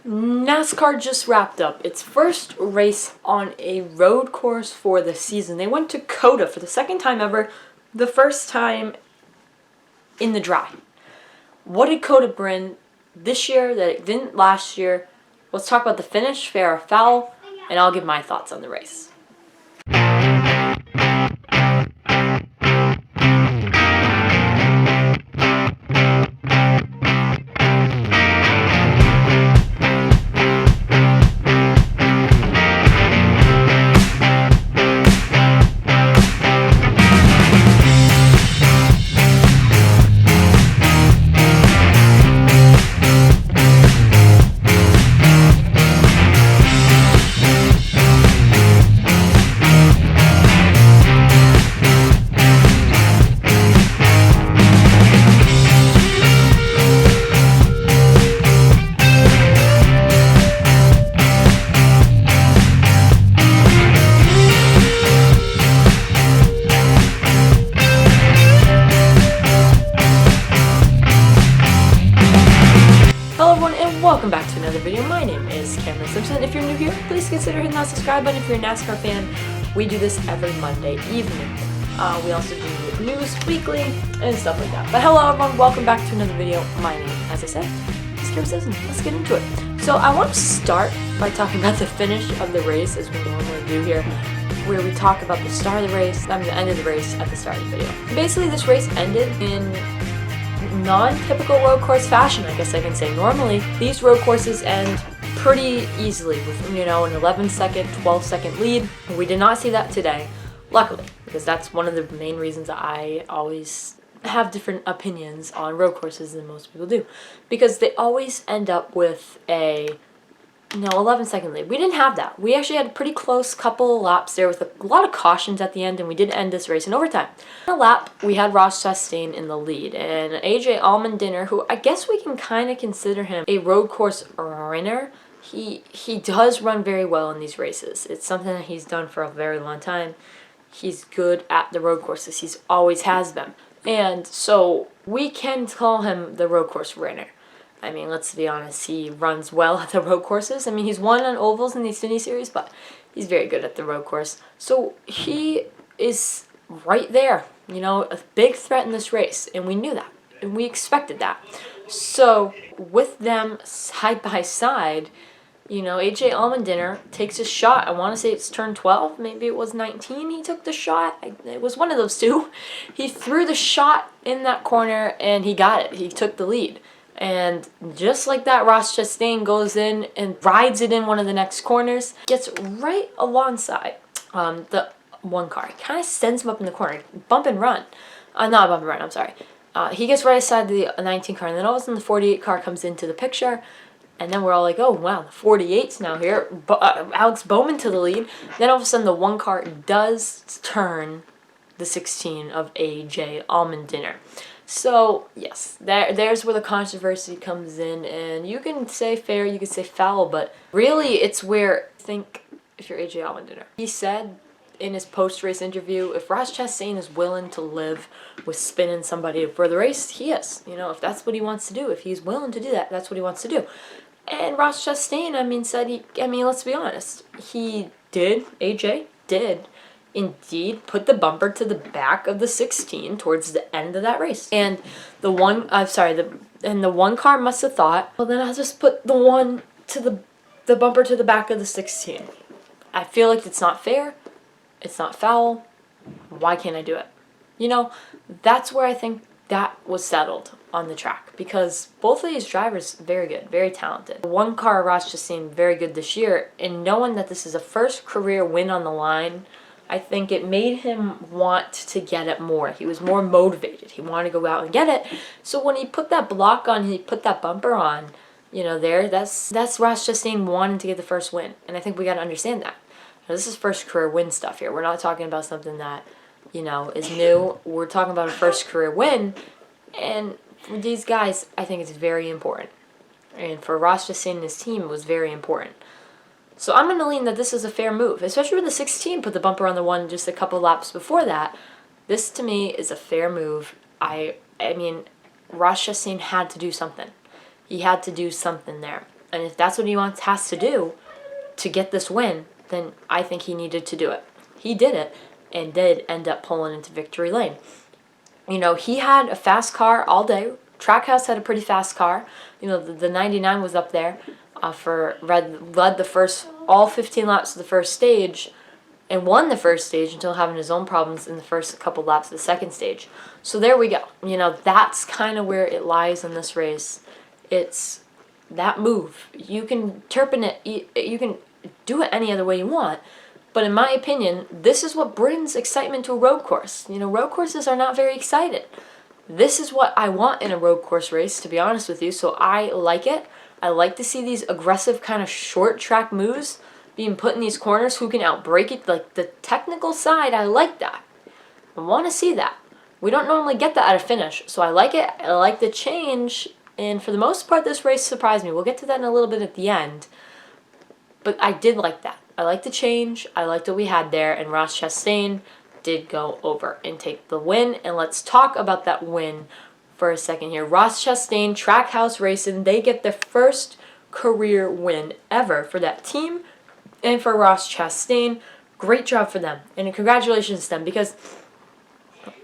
NASCAR just wrapped up its first race on a road course for the season. They went to COTA for the second time ever, the first time in the dry. What did COTA bring this year that it didn't last year? Let's talk about the finish, fair or foul, and I'll give my thoughts on the race. Welcome back to another video. My name is Cameron Simpson. If you're new here, please consider hitting that subscribe button. If you're a NASCAR fan, we do this every Monday evening. We also do news weekly and stuff like that. But hello everyone, welcome back to another video. My name, as I said, is Cameron Simpson. Let's get into it. So I want to start by talking about the finish of the race, as we normally do here, where we talk about the start of the race, the end of the race at the start of the video. Basically, this race ended in non-typical road course fashion, I guess I can say. Normally, these road courses end pretty easily with, an 11-second, 12-second lead. We did not see that today, luckily, because that's one of the main reasons I always have different opinions on road courses than most people do, because they always end up with a 11-second lead. We didn't have that. We actually had a pretty close couple of laps there with a lot of cautions at the end, and we did end this race in overtime. On a lap, we had Ross Chastain in the lead, and AJ Allmendinger, who I guess we can kind of consider him a road course runner. He does run very well in these races. It's something that he's done for a very long time. He's good at the road courses. He's always has been. And so we can call him the road course runner. I mean, let's be honest, he runs well at the road courses. I mean, he's won on ovals in the Xfinity Series, but he's very good at the road course. So he is right there, a big threat in this race, and we knew that, and we expected that. So with them side by side, AJ Allmendinger takes a shot. I want to say it's turn 12, maybe it was 19 he took the shot. It was one of those two. He threw the shot in that corner, and he got it. He took the lead. And just like that, Ross Chastain goes in and rides it in one of the next corners. Gets right alongside the one car. He kind of sends him up in the corner. Bump and run. Not bump and run, I'm sorry. He gets right aside the 19 car. And then all of a sudden the 48 car comes into the picture. And then we're all like, oh, wow, the 48's now here. Alex Bowman to the lead. Then all of a sudden the one car does turn the 16 of AJ Allmendinger. So, yes, there's where the controversy comes in, and you can say fair, you can say foul, but really it's where, I think, if you're AJ Allmendinger. He said in his post-race interview, if Ross Chastain is willing to live with spinning somebody for the race, he is. If that's what he wants to do, if he's willing to do that, that's what he wants to do. And Ross Chastain, said let's be honest, AJ did indeed put the bumper to the back of the 16 towards the end of that race. And the one car must have thought, well, then I'll just put the one to the bumper to the back of the 16. I feel like it's not fair. It's not foul. Why can't I do it? That's where I think that was settled on the track, because both of these drivers very good, very talented. The one car, Ross Chastain, very good this year, and knowing that this is a first career win on the line, I think it made him want to get it more. He was more motivated. He wanted to go out and get it. So when he put that block on, he put that bumper on, that's Ross Chastain wanting to get the first win. And I think we got to understand that. Now, this is first career win stuff here. We're not talking about something that, is new. We're talking about a first career win. And for these guys, I think it's very important. And for Ross Chastain and his team, it was very important. So I'm going to lean that this is a fair move, especially when the 16 put the bumper on the one just a couple laps before that. This, to me, is a fair move. I mean, Ross Chastain had to do something. He had to do something there. And if that's what he has to do to get this win, then I think he needed to do it. He did it and did end up pulling into victory lane. He had a fast car all day. Trackhouse had a pretty fast car. The 99 was up there led the first, all 15 laps of the first stage, and won the first stage until having his own problems in the first couple laps of the second stage. So there we go. That's kind of where it lies in this race. It's that move. You can interpret it, you can do it any other way you want, but in my opinion, this is what brings excitement to a road course. Road courses are not very excited. This is what I want in a road course race, to be honest with you, so I like it. I like to see these aggressive kind of short track moves being put in these corners. Who can outbrake it? Like the technical side, I like that. I want to see that. We don't normally get that at a finish, so I like it. I like the change, and for the most part, this race surprised me. We'll get to that in a little bit at the end, but I did like that. I like the change. I liked what we had there, and Ross Chastain did go over and take the win. And let's talk about that win for a second here. Ross Chastain, Trackhouse Racing, they get their first career win ever for that team and for Ross Chastain. Great job for them, and congratulations to them, because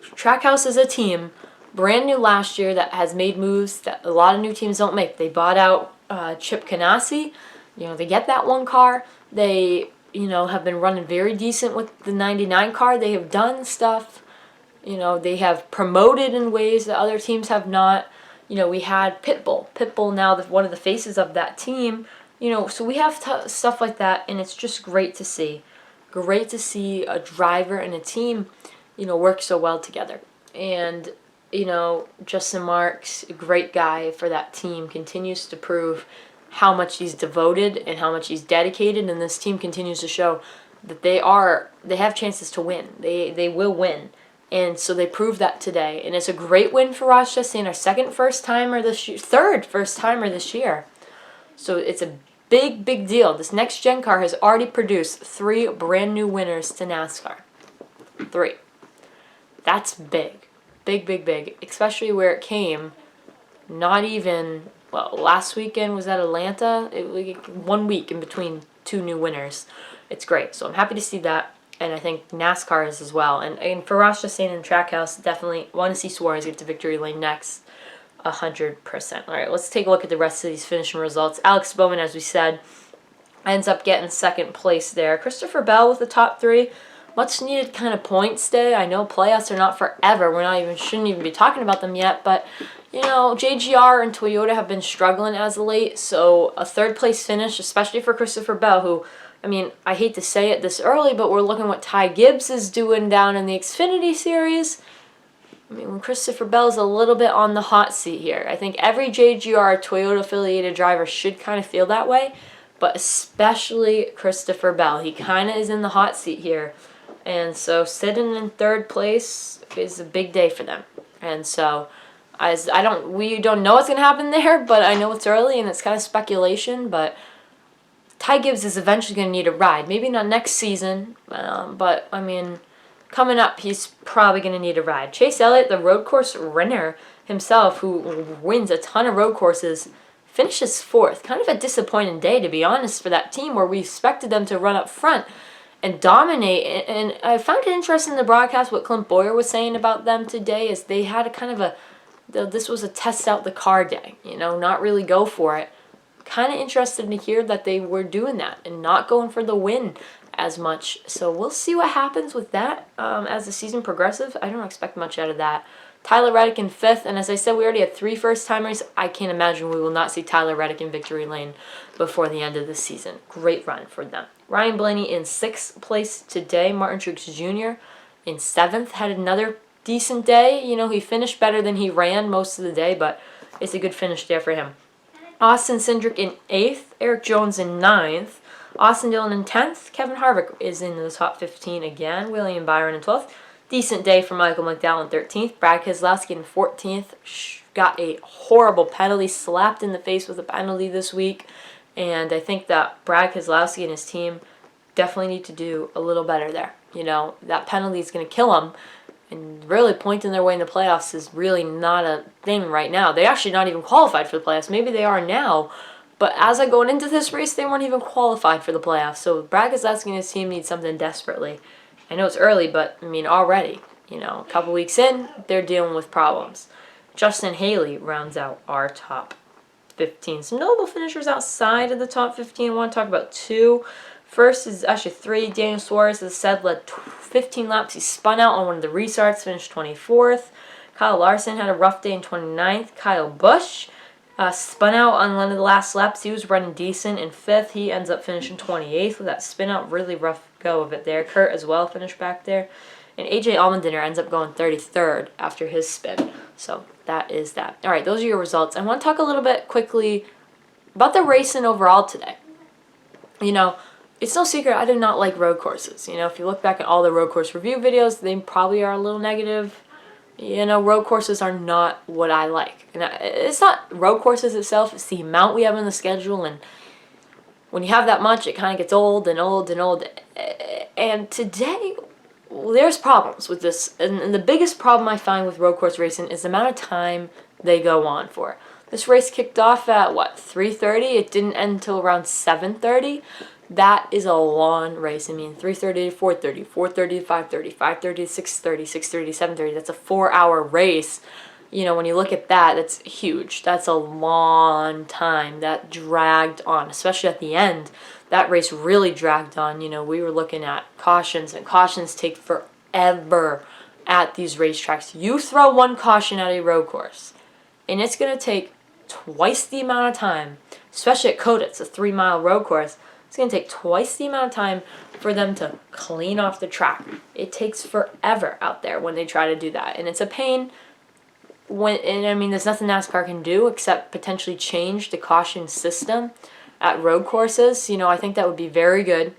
Trackhouse is a team brand new last year that has made moves that a lot of new teams don't make. They bought out Chip Ganassi. They get that one car. They have been running very decent with the 99 car. They have done stuff. They have promoted in ways that other teams have not. We had Pitbull. Pitbull now one of the faces of that team. So we have stuff like that, and it's just great to see. Great to see a driver and a team, work so well together. And, Justin Marks, a great guy for that team, continues to prove how much he's devoted and how much he's dedicated, and this team continues to show that they have chances to win. They will win. And so they proved that today. And it's a great win for Ross Chastain, our third first timer this year. So it's a big, big deal. This next gen car has already produced 3 brand new winners to NASCAR. 3. That's big. Big, big, big. Especially where it came not even, last weekend was at Atlanta. It was like 1 week in between 2 new winners. It's great. So I'm happy to see that. And I think NASCAR is as well. And for Ross Chastain and Trackhouse, definitely want to see Suarez get to victory lane next. 100%. All right, let's take a look at the rest of these finishing results. Alex Bowman, as we said, ends up getting second place there. Christopher Bell with the top 3. Much needed kind of points day. I know playoffs are not forever. Shouldn't even be talking about them yet. But, JGR and Toyota have been struggling as of late. So a third place finish, especially for Christopher Bell, who, I hate to say it this early, but we're looking what Ty Gibbs is doing down in the Xfinity Series. When Christopher Bell's a little bit on the hot seat here. I think every JGR Toyota-affiliated driver should kind of feel that way, but especially Christopher Bell. He kind of is in the hot seat here. And so sitting in third place is a big day for them. And so we don't know what's going to happen there, but I know it's early and it's kind of speculation, but Ty Gibbs is eventually going to need a ride. Maybe not next season, but, coming up, he's probably going to need a ride. Chase Elliott, the road course winner himself, who wins a ton of road courses, finishes 4th. Kind of a disappointing day, to be honest, for that team where we expected them to run up front and dominate. And I found it interesting in the broadcast what Clint Boyer was saying about them today, is they had this was a test out the car day, not really go for it. Kind of interested to hear that they were doing that and not going for the win as much. So we'll see what happens with that as the season progresses. I don't expect much out of that. Tyler Reddick in 5th, and as I said, we already had 3 first-timers. I can't imagine we will not see Tyler Reddick in victory lane before the end of the season. Great run for them. Ryan Blaney in 6th place today. Martin Truex Jr. in 7th. Had another decent day. He finished better than he ran most of the day, but it's a good finish there for him. Austin Cindric in 8th. Eric Jones in 9th. Austin Dillon in 10th. Kevin Harvick is in the top 15 again. William Byron in 12th. Decent day for Michael McDowell in 13th. Brad Keselowski in 14th. Got a horrible penalty. Slapped in the face with a penalty this week. And I think that Brad Keselowski and his team definitely need to do a little better there. That penalty is going to kill them. And really pointing their way in the playoffs is really not a thing right now. They're actually not even qualified for the playoffs. Maybe they are now, But as I going into this race, they weren't even qualified for the playoffs. So Brad Keselowski and his team need something desperately. I know it's early, but I mean already, a couple weeks in, they're dealing with problems. Justin Haley rounds out our top 15. Some notable finishers outside of the top 15. I want to talk about two. First is actually 3. Daniel Suarez, as I said, led 15 laps. He spun out on one of the restarts, finished 24th. Kyle Larson had a rough day in 29th. Kyle Busch spun out on one of the last laps. He was running decent in 5th. He ends up finishing 28th with that spin out. Really rough go of it there. Kurt as well finished back there. And AJ Allmendinger ends up going 33rd after his spin. So that is that. All right, those are your results. I want to talk a little bit quickly about the racing overall today. It's no secret I do not like road courses. If you look back at all the road course review videos, they probably are a little negative. Road courses are not what I like. And it's not road courses itself, it's the amount we have on the schedule. And when you have that much, it kind of gets old and old and old. And today, there's problems with this. And the biggest problem I find with road course racing is the amount of time they go on for. This race kicked off at, 3:30? It didn't end until around 7:30. That is a long race. 3:30 to 4:30, 4:30 to 5:30, 5:30 to 6:30, 6:30 to 7:30. That's a 4-hour race. When you look at that, that's huge. That's a long time. That dragged on, especially at the end. That race really dragged on. We were looking at cautions, and cautions take forever at these racetracks. You throw one caution at a road course, and it's going to take twice the amount of time, especially at COTA. It's a 3-mile road course. It's going to take twice the amount of time for them to clean off the track. It takes forever out there when they try to do that. And it's a pain. There's nothing NASCAR can do except potentially change the caution system at road courses. I think that would be very good.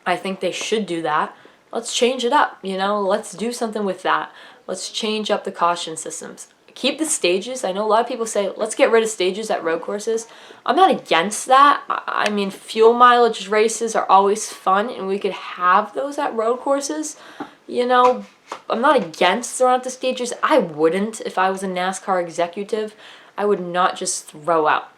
I think they should do that. Let's change it up. Let's do something with that. Let's change up the caution systems. Keep the stages. I know a lot of people say, let's get rid of stages at road courses. I'm not against that. Fuel mileage races are always fun, and we could have those at road courses. I'm not against throwing out the stages. I wouldn't if I was a NASCAR executive. I would not just throw out,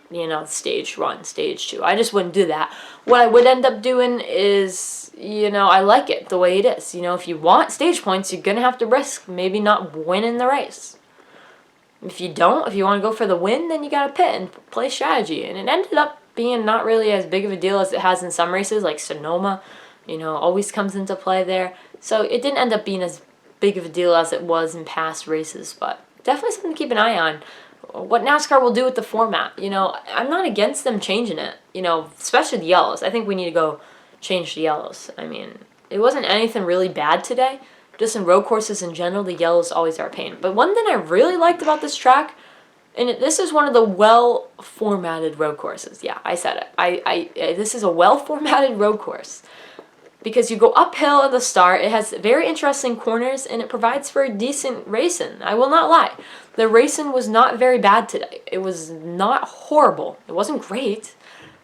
stage 1, stage 2. I just wouldn't do that. What I would end up doing is, I like it the way it is. If you want stage points, you're going to have to risk maybe not winning the race. If you want to go for the win, then you got to pit and play strategy. And it ended up being not really as big of a deal as it has in some races, like Sonoma, always comes into play there. So it didn't end up being as big of a deal as it was in past races, but definitely something to keep an eye on. What NASCAR will do with the format. I'm not against them changing it, especially the yellows. I think we need to go change the yellows. It wasn't anything really bad today. Just in road courses in general, the yellows always are a pain. But one thing I really liked about this track, and this is one of the well-formatted road courses. Yeah, I said it. This is a well-formatted road course. Because you go uphill at the start, it has very interesting corners, and it provides for decent racing. I will not lie. The racing was not very bad today. It was not horrible. It wasn't great.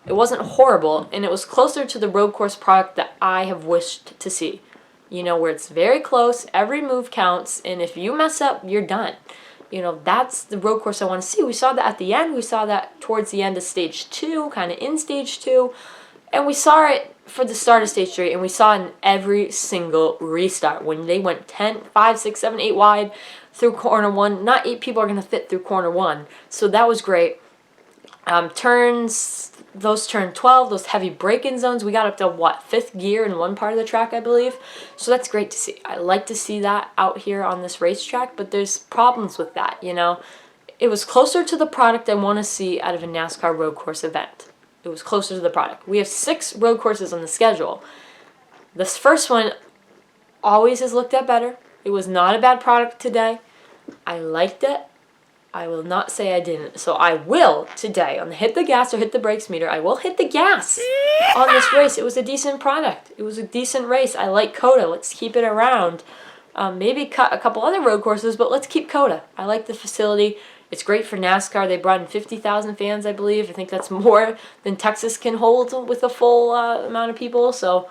It wasn't horrible, and it was closer to the road course product that I have wished to see. Where it's very close, every move counts, and if you mess up, you're done. That's the road course I want to see. We saw that at the end. We saw that towards the end of stage 2, kind of in stage 2. And we saw it for the start of stage 3, and we saw it in every single restart. When they went 10, 5, 6, 7, 8 wide through corner 1, not 8 people are going to fit through corner 1. So that was great. Turn 12, those heavy braking zones, we got up to 5th gear in one part of the track, I believe. So that's great to see. I like to see that out here on this racetrack, but there's problems with that, It was closer to the product I want to see out of a NASCAR road course event. It was closer to the product. We have 6 road courses on the schedule. This first one always has looked at better. It was not a bad product today. I liked it. I will not say I didn't. So I will today, on the hit the gas or hit the brakes meter, I will hit the gas on this race. It was a decent product. It was a decent race. I like COTA. Let's keep it around. Maybe cut a couple other road courses, but let's keep COTA. I like the facility. It's great for NASCAR. They brought in 50,000 fans, I believe. I think that's more than Texas can hold with a full amount of people. So,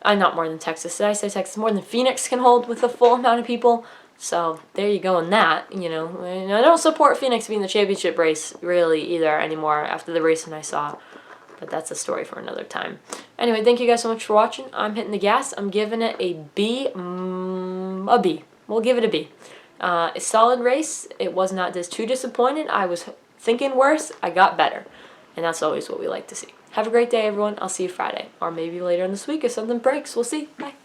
not more than Texas. Did I say Texas? More than Phoenix can hold with a full amount of people. So there you go on that, you know. And I don't support Phoenix being the championship race really either anymore after the racing I saw. But that's a story for another time. Anyway, thank you guys so much for watching. I'm hitting the gas. I'm giving it a B. A B. We'll give it a B. A solid race. It was not too disappointed. I was thinking worse. I got better. And that's always what we like to see. Have a great day, everyone. I'll see you Friday. Or maybe later in this week if something breaks. We'll see. Bye.